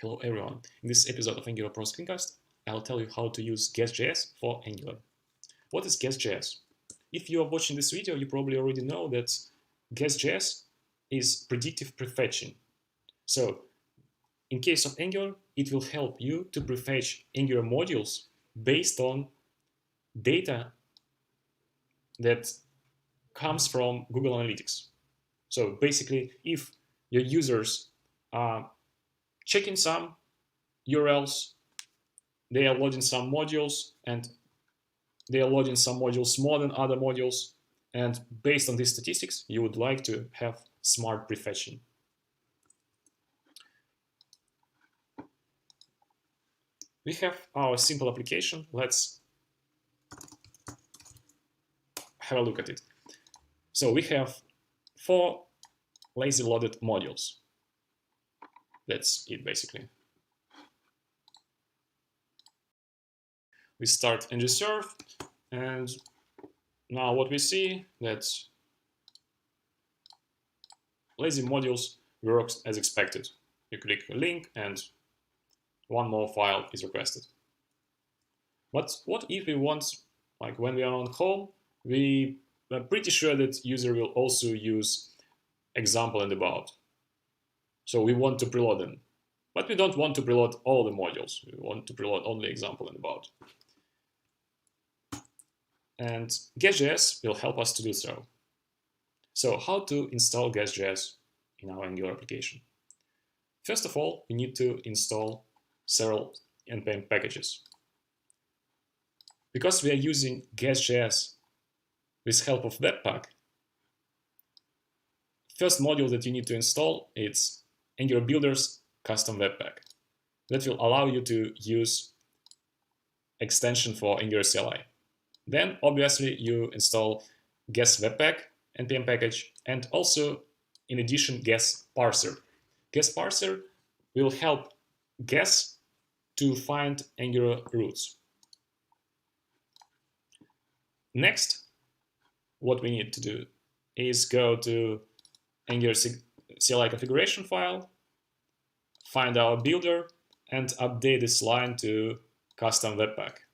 Hello everyone. In this episode of Angular Pro Screencast, I'll tell you how to use Guess.js for Angular. What is Guess.js? If you are watching this video, you probably already know that Guess.js is predictive prefetching. So, in case of Angular, it will help you to prefetch Angular modules based on data that comes from Google Analytics. So basically, if your users are checking some URLs, they are loading some modules, and they are loading some modules more than other modules, and based on these statistics, you would like to have smart prefetching. We have our simple application. Let's have a look at it. So we have 4 lazy loaded modules. That's it, basically. We start ng-serve, and now what we see that lazy modules works as expected. You click a link and one more file is requested. But what if we want, like when we are on home, we are pretty sure that user will also use example and about. So we want to preload them. But we don't want to preload all the modules. We want to preload only example and about. And Guess.js will help us to do so. So how to install Guess.js in our Angular application? First of all, we need to install several npm packages. Because we are using Guess.js with help of Webpack, first module that you need to install is Angular Builder's custom Webpack. That will allow you to use extension for Angular CLI. Then, obviously, you install Guess Webpack npm package, and also, in addition, Guess Parser. Guess Parser will help Guess to find Angular roots. Next, what we need to do is go to Angular CLI configuration file, find our builder, and update this line to custom Webpack.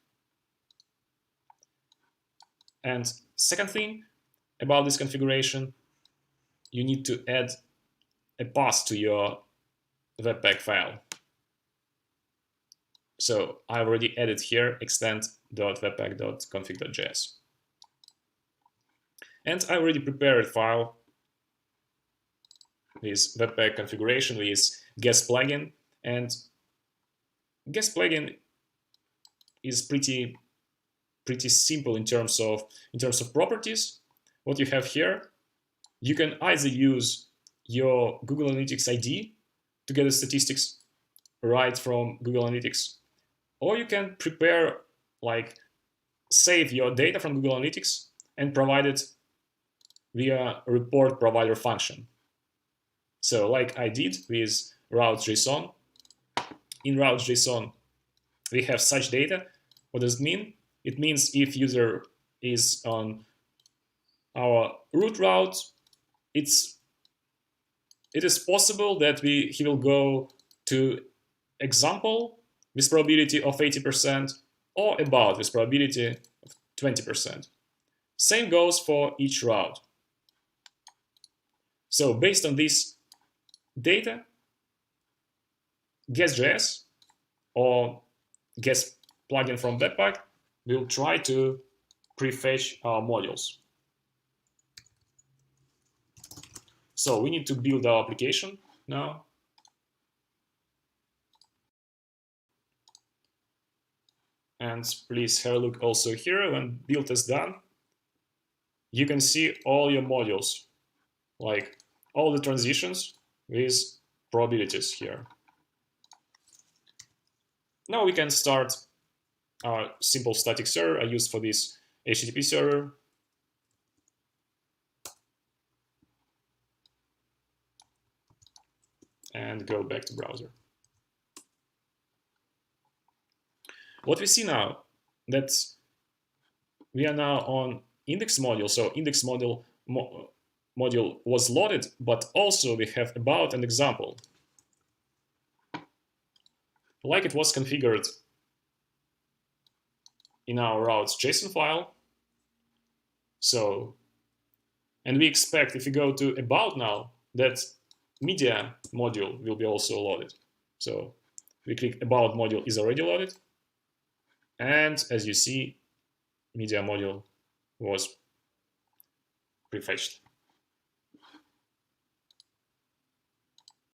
And second thing about this configuration, you need to add a path to your Webpack file. So I already added here extend.webpack.config.js. And I already prepared a file with Webpack configuration with Guess plugin. And Guess plugin is pretty simple in terms of properties. What you have here, you can either use your Google Analytics ID to get the statistics right from Google Analytics, or you can prepare, like, save your data from Google Analytics and provide it via report provider function. So like I did with routes.json. In routes.json, we have such data. What does it mean? It means if user is on our root route, it is possible that he will go to example with probability of 80% or about with probability of 20%. Same goes for each route. So based on this data, Guess.js or Guess plugin from Webpack will try to prefetch our modules. So we need to build our application now. And please have a look also here. When build is done, you can see all your modules, like all the transitions with probabilities here. Now we can start our simple static server I used for this HTTP server. And go back to browser. What we see now, that we are now on index module. So index module was loaded, but also we have about an example. like it was configured in our routes JSON file. So, and we expect if we go to about now that media module will be also loaded. So we click about module is already loaded. And as you see, media module was prefetched.